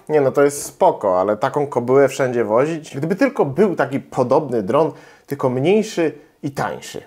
Nie no, to jest spoko, ale taką kobyłę wszędzie wozić? Gdyby tylko był taki podobny dron, tylko mniejszy i tańszy.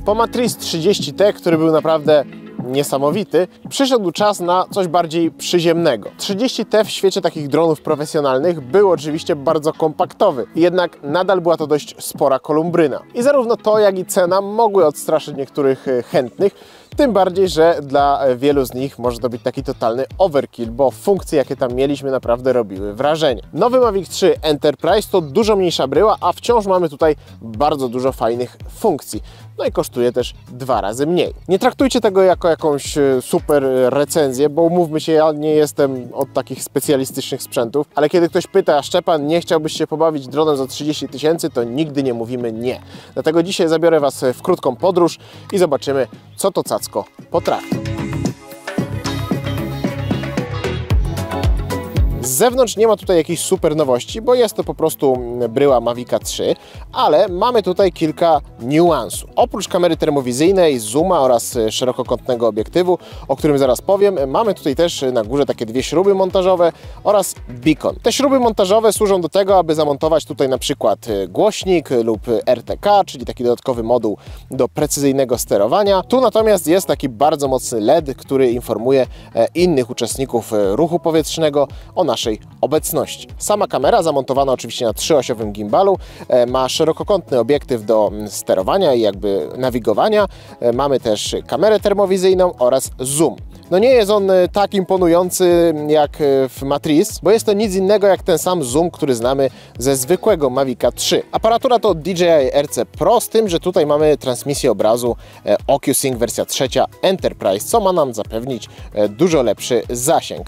Po Matrice 30T, który był naprawdę niesamowity, przyszedł czas na coś bardziej przyziemnego. 30T w świecie takich dronów profesjonalnych był oczywiście bardzo kompaktowy, jednak nadal była to dość spora kolumbryna. I zarówno to, jak i cena mogły odstraszyć niektórych chętnych, tym bardziej, że dla wielu z nich może to być taki totalny overkill, bo funkcje, jakie tam mieliśmy, naprawdę robiły wrażenie. Nowy Mavic 3 Enterprise to dużo mniejsza bryła, a wciąż mamy tutaj bardzo dużo fajnych funkcji. No i kosztuje też 2 razy mniej. Nie traktujcie tego jako jakąś super recenzję, bo umówmy się, ja nie jestem od takich specjalistycznych sprzętów, ale kiedy ktoś pyta, Szczepan, nie chciałbyś się pobawić dronem za 30 000, to nigdy nie mówimy nie. Dlatego dzisiaj zabiorę Was w krótką podróż i zobaczymy, co to cacko potrafi. Z zewnątrz nie ma tutaj jakiejś super nowości, bo jest to po prostu bryła Mavica 3, ale mamy tutaj kilka niuansów. Oprócz kamery termowizyjnej, zooma oraz szerokokątnego obiektywu, o którym zaraz powiem, mamy tutaj też na górze takie 2 śruby montażowe oraz beacon. Te śruby montażowe służą do tego, aby zamontować tutaj na przykład głośnik lub RTK, czyli taki dodatkowy moduł do precyzyjnego sterowania. Tu natomiast jest taki bardzo mocny LED, który informuje innych uczestników ruchu powietrznego o naszej obecności. Sama kamera, zamontowana oczywiście na 3-osiowym gimbalu, ma szerokokątny obiektyw do sterowania i jakby nawigowania. Mamy też kamerę termowizyjną oraz zoom. No nie jest on tak imponujący jak w Matrice, bo jest to nic innego jak ten sam zoom, który znamy ze zwykłego Mavica 3. Aparatura to DJI RC Pro, z tym, że tutaj mamy transmisję obrazu OcuSync wersja 3 Enterprise, co ma nam zapewnić dużo lepszy zasięg.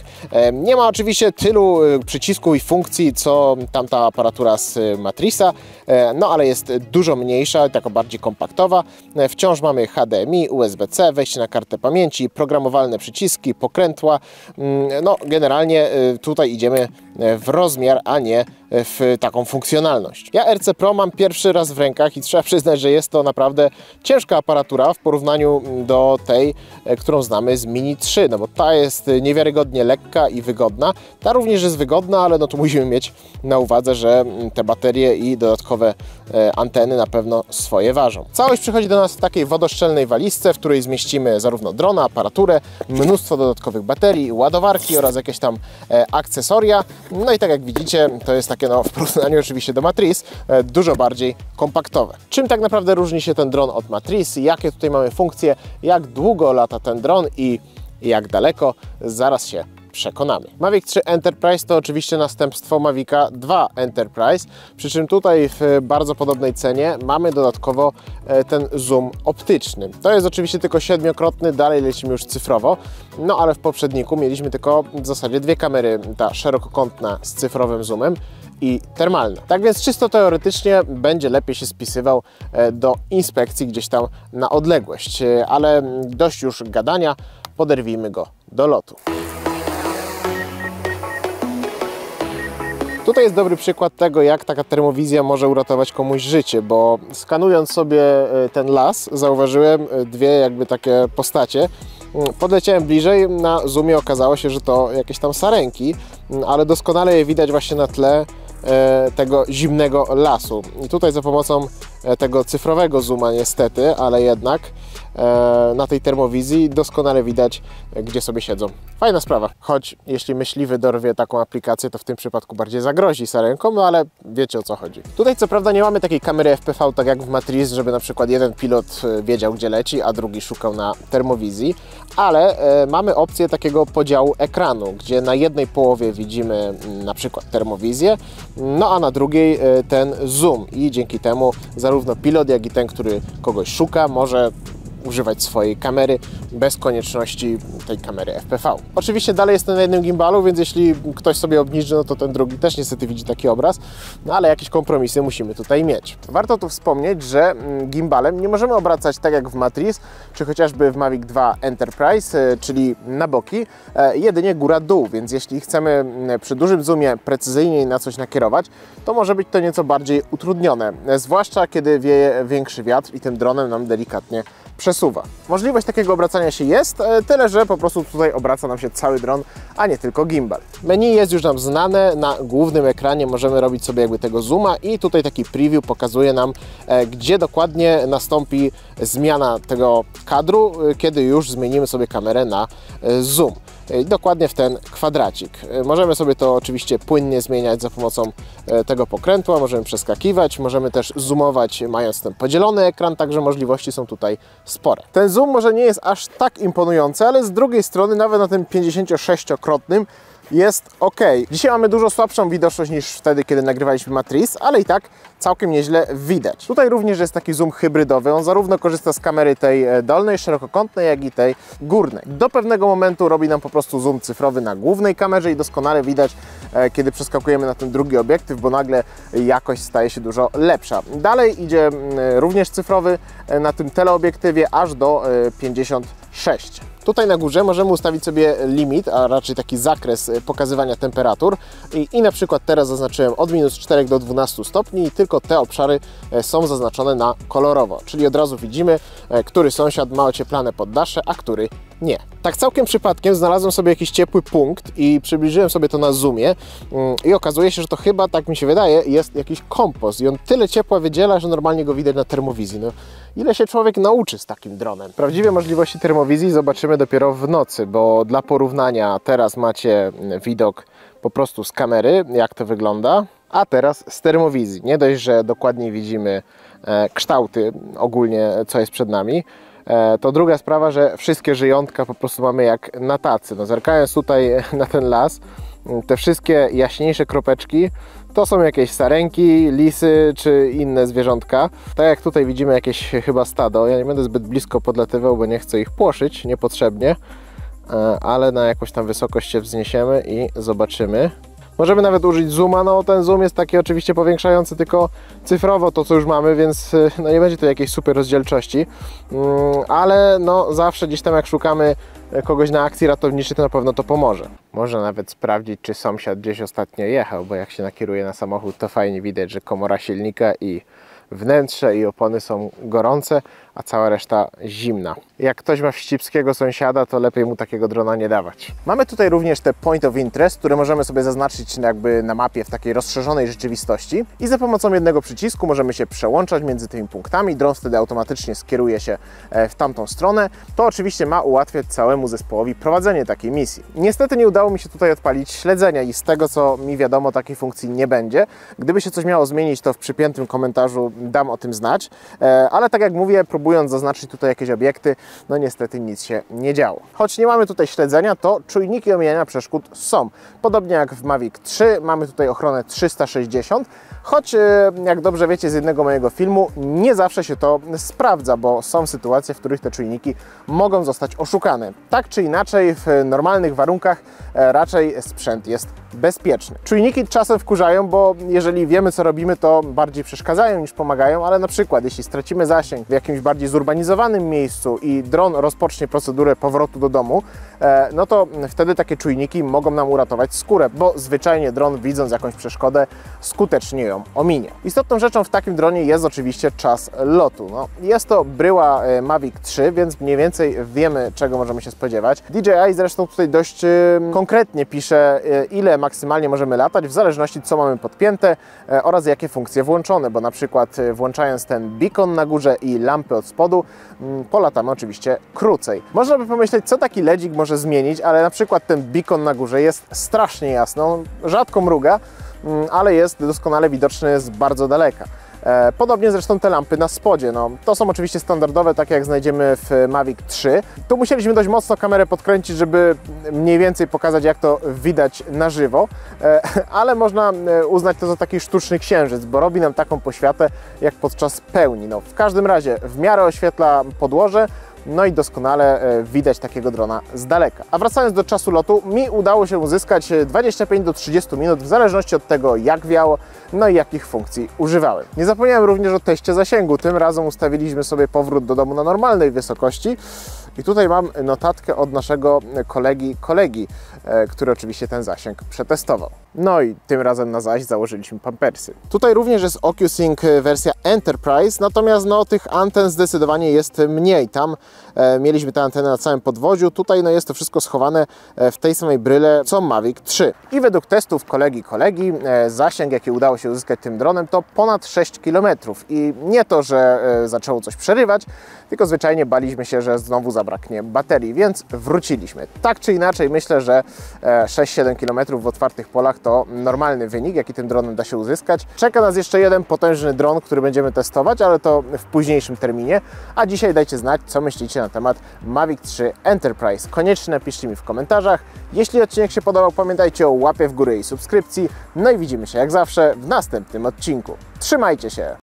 Nie ma oczywiście tylu przycisków i funkcji, co tamta aparatura z Matrice'a, no ale jest dużo mniejsza, taka bardziej kompaktowa. Wciąż mamy HDMI, USB-C, wejście na kartę pamięci, programowalne przyciski, pokrętła. No generalnie tutaj idziemy w rozmiar, a nie w taką funkcjonalność. Ja RC Pro mam pierwszy raz w rękach i trzeba przyznać, że jest to naprawdę ciężka aparatura w porównaniu do tej, którą znamy z Mini 3, no bo ta jest niewiarygodnie lekka i wygodna. Ta również jest wygodna, ale no tu musimy mieć na uwadze, że te baterie i dodatkowe anteny na pewno swoje ważą. Całość przychodzi do nas w takiej wodoszczelnej walizce, w której zmieścimy zarówno drona, aparaturę, mnóstwo dodatkowych baterii, ładowarki oraz jakieś tam akcesoria. No i tak jak widzicie, to jest takie, no w porównaniu oczywiście do Matrice, dużo bardziej kompaktowe. Czym tak naprawdę różni się ten dron od Matrice? Jakie tutaj mamy funkcje? Jak długo lata ten dron i jak daleko? Zaraz się przekonamy. Mavic 3 Enterprise to oczywiście następstwo Mavica 2 Enterprise, przy czym tutaj w bardzo podobnej cenie mamy dodatkowo ten zoom optyczny. To jest oczywiście tylko 7-krotny, dalej lecimy już cyfrowo, no ale w poprzedniku mieliśmy tylko w zasadzie 2 kamery, ta szerokokątna z cyfrowym zoomem i termalna. Tak więc czysto teoretycznie będzie lepiej się spisywał do inspekcji gdzieś tam na odległość, ale dość już gadania, poderwijmy go do lotu. Tutaj jest dobry przykład tego, jak taka termowizja może uratować komuś życie, bo skanując sobie ten las, zauważyłem 2 jakby takie postacie. Podleciałem bliżej, na zoomie okazało się, że to jakieś tam sarenki, ale doskonale je widać właśnie na tle tego zimnego lasu. I tutaj za pomocą tego cyfrowego zooma niestety, ale jednak na tej termowizji doskonale widać, gdzie sobie siedzą. Fajna sprawa, choć jeśli myśliwy dorwie taką aplikację, to w tym przypadku bardziej zagrozi sarenką, no ale wiecie o co chodzi. Tutaj co prawda nie mamy takiej kamery FPV, tak jak w Matrice, żeby na przykład jeden pilot wiedział, gdzie leci, a drugi szukał na termowizji, ale mamy opcję takiego podziału ekranu, gdzie na jednej połowie widzimy na przykład termowizję, no a na drugiej ten zoom i dzięki temu zarówno pilot, jak i ten, który kogoś szuka, może używać swojej kamery bez konieczności tej kamery FPV. Oczywiście dalej jestem na jednym gimbalu, więc jeśli ktoś sobie obniży, no to ten drugi też niestety widzi taki obraz, no ale jakieś kompromisy musimy tutaj mieć. Warto tu wspomnieć, że gimbalem nie możemy obracać tak jak w Matrice, czy chociażby w Mavic 2 Enterprise, czyli na boki, jedynie góra-dół, więc jeśli chcemy przy dużym zoomie precyzyjniej na coś nakierować, to może być to nieco bardziej utrudnione, zwłaszcza kiedy wieje większy wiatr i tym dronem nam delikatnie przesuwa. Możliwość takiego obracania się jest, tyle że po prostu tutaj obraca nam się cały dron, a nie tylko gimbal. Menu jest już nam znane, na głównym ekranie możemy robić sobie jakby tego zooma i tutaj taki preview pokazuje nam, gdzie dokładnie nastąpi zmiana tego kadru, kiedy już zmienimy sobie kamerę na zoom. Dokładnie w ten kwadracik. Możemy sobie to oczywiście płynnie zmieniać za pomocą tego pokrętła, możemy przeskakiwać, możemy też zoomować mając ten podzielony ekran, także możliwości są tutaj spore. Ten zoom może nie jest aż tak imponujący, ale z drugiej strony nawet na tym 56-krotnym jest ok. Dzisiaj mamy dużo słabszą widoczność niż wtedy, kiedy nagrywaliśmy Matrice, ale i tak całkiem nieźle widać. Tutaj również jest taki zoom hybrydowy. On zarówno korzysta z kamery tej dolnej, szerokokątnej, jak i tej górnej. Do pewnego momentu robi nam po prostu zoom cyfrowy na głównej kamerze i doskonale widać, kiedy przeskakujemy na ten drugi obiektyw, bo nagle jakość staje się dużo lepsza. Dalej idzie również cyfrowy na tym teleobiektywie aż do 56. Tutaj na górze możemy ustawić sobie limit, a raczej taki zakres pokazywania temperatur i na przykład teraz zaznaczyłem od -4 do 12 stopni i tylko te obszary są zaznaczone na kolorowo, czyli od razu widzimy, który sąsiad ma ocieplane poddasze, a który nie. Tak całkiem przypadkiem znalazłem sobie jakiś ciepły punkt i przybliżyłem sobie to na zoomie i okazuje się, że to chyba, tak mi się wydaje, jest jakiś kompost i on tyle ciepła wydziela, że normalnie go widać na termowizji. No, ile się człowiek nauczy z takim dronem? Prawdziwe możliwości termowizji zobaczymy dopiero w nocy, bo dla porównania teraz macie widok po prostu z kamery, jak to wygląda, a teraz z termowizji. Nie dość, że dokładniej widzimy kształty ogólnie, co jest przed nami, to druga sprawa, że wszystkie żyjątka po prostu mamy jak na tacy. No, zerkając tutaj na ten las, te wszystkie jaśniejsze kropeczki to są jakieś sarenki, lisy czy inne zwierzątka. Tak jak tutaj widzimy jakieś chyba stado. Ja nie będę zbyt blisko podlatywał, bo nie chcę ich płoszyć niepotrzebnie, ale na jakąś tam wysokość się wzniesiemy i zobaczymy. Możemy nawet użyć zooma, no ten zoom jest taki oczywiście powiększający tylko cyfrowo to, co już mamy, więc no nie będzie to jakiejś super rozdzielczości, ale no zawsze gdzieś tam jak szukamy kogoś na akcji ratowniczej, to na pewno to pomoże. Można nawet sprawdzić, czy sąsiad gdzieś ostatnio jechał, bo jak się nakieruje na samochód, to fajnie widać, że komora silnika i wnętrze i opony są gorące, a cała reszta zimna. Jak ktoś ma wścibskiego sąsiada, to lepiej mu takiego drona nie dawać. Mamy tutaj również te point of interest, które możemy sobie zaznaczyć jakby na mapie w takiej rozszerzonej rzeczywistości i za pomocą jednego przycisku możemy się przełączać między tymi punktami. Dron wtedy automatycznie skieruje się w tamtą stronę. To oczywiście ma ułatwiać całemu zespołowi prowadzenie takiej misji. Niestety nie udało mi się tutaj odpalić śledzenia i z tego, co mi wiadomo, takiej funkcji nie będzie. Gdyby się coś miało zmienić, to w przypiętym komentarzu dam o tym znać, ale tak jak mówię, próbując zaznaczyć tutaj jakieś obiekty, no niestety nic się nie działo. Choć nie mamy tutaj śledzenia, to czujniki omijania przeszkód są. Podobnie jak w Mavic 3 mamy tutaj ochronę 360, choć jak dobrze wiecie z jednego mojego filmu, nie zawsze się to sprawdza, bo są sytuacje, w których te czujniki mogą zostać oszukane. Tak czy inaczej, w normalnych warunkach raczej sprzęt jest bezpieczny. Czujniki czasem wkurzają, bo jeżeli wiemy, co robimy, to bardziej przeszkadzają niż pomagają, ale na przykład jeśli stracimy zasięg w jakimś bardziej zurbanizowanym miejscu i dron rozpocznie procedurę powrotu do domu, no to wtedy takie czujniki mogą nam uratować skórę, bo zwyczajnie dron, widząc jakąś przeszkodę, skutecznie ją ominie. Istotną rzeczą w takim dronie jest oczywiście czas lotu. No, jest to bryła Mavic 3, więc mniej więcej wiemy, czego możemy się spodziewać. DJI zresztą tutaj dość konkretnie pisze, ile maksymalnie możemy latać, w zależności co mamy podpięte oraz jakie funkcje włączone, bo na przykład włączając ten beacon na górze i lampy od spodu, polatamy oczywiście krócej. Można by pomyśleć, co taki LEDzik może zmienić, ale na przykład ten beacon na górze jest strasznie jasny, on rzadko mruga, ale jest doskonale widoczny z bardzo daleka. Podobnie zresztą te lampy na spodzie, no, to są oczywiście standardowe, takie jak znajdziemy w Mavic 3. Tu musieliśmy dość mocno kamerę podkręcić, żeby mniej więcej pokazać, jak to widać na żywo, ale można uznać to za taki sztuczny księżyc, bo robi nam taką poświatę jak podczas pełni. No, w każdym razie w miarę oświetla podłoże, no i doskonale widać takiego drona z daleka. A wracając do czasu lotu, mi udało się uzyskać 25 do 30 minut, w zależności od tego, jak wiało, no i jakich funkcji używałem. Nie zapomniałem również o teście zasięgu. Tym razem ustawiliśmy sobie powrót do domu na normalnej wysokości. I tutaj mam notatkę od naszego kolegi, który oczywiście ten zasięg przetestował. No i tym razem na zaś założyliśmy pampersy. Tutaj również jest OcuSync wersja Enterprise, natomiast no, tych anten zdecydowanie jest mniej. Tam mieliśmy te anteny na całym podwoziu, tutaj no, jest to wszystko schowane w tej samej bryle co Mavic 3. I według testów kolegi, zasięg jaki udało się uzyskać tym dronem to ponad 6 km. I nie to, że zaczęło coś przerywać, tylko zwyczajnie baliśmy się, że znowu zabraknie baterii, więc wróciliśmy. Tak czy inaczej myślę, że 6-7 km w otwartych polach to normalny wynik, jaki tym dronem da się uzyskać. Czeka nas jeszcze jeden potężny dron, który będziemy testować, ale to w późniejszym terminie. A dzisiaj dajcie znać, co myślicie na temat Mavic 3 Enterprise. Koniecznie napiszcie mi w komentarzach. Jeśli odcinek się podobał, pamiętajcie o łapie w górę i subskrypcji. No i widzimy się jak zawsze w następnym odcinku. Trzymajcie się!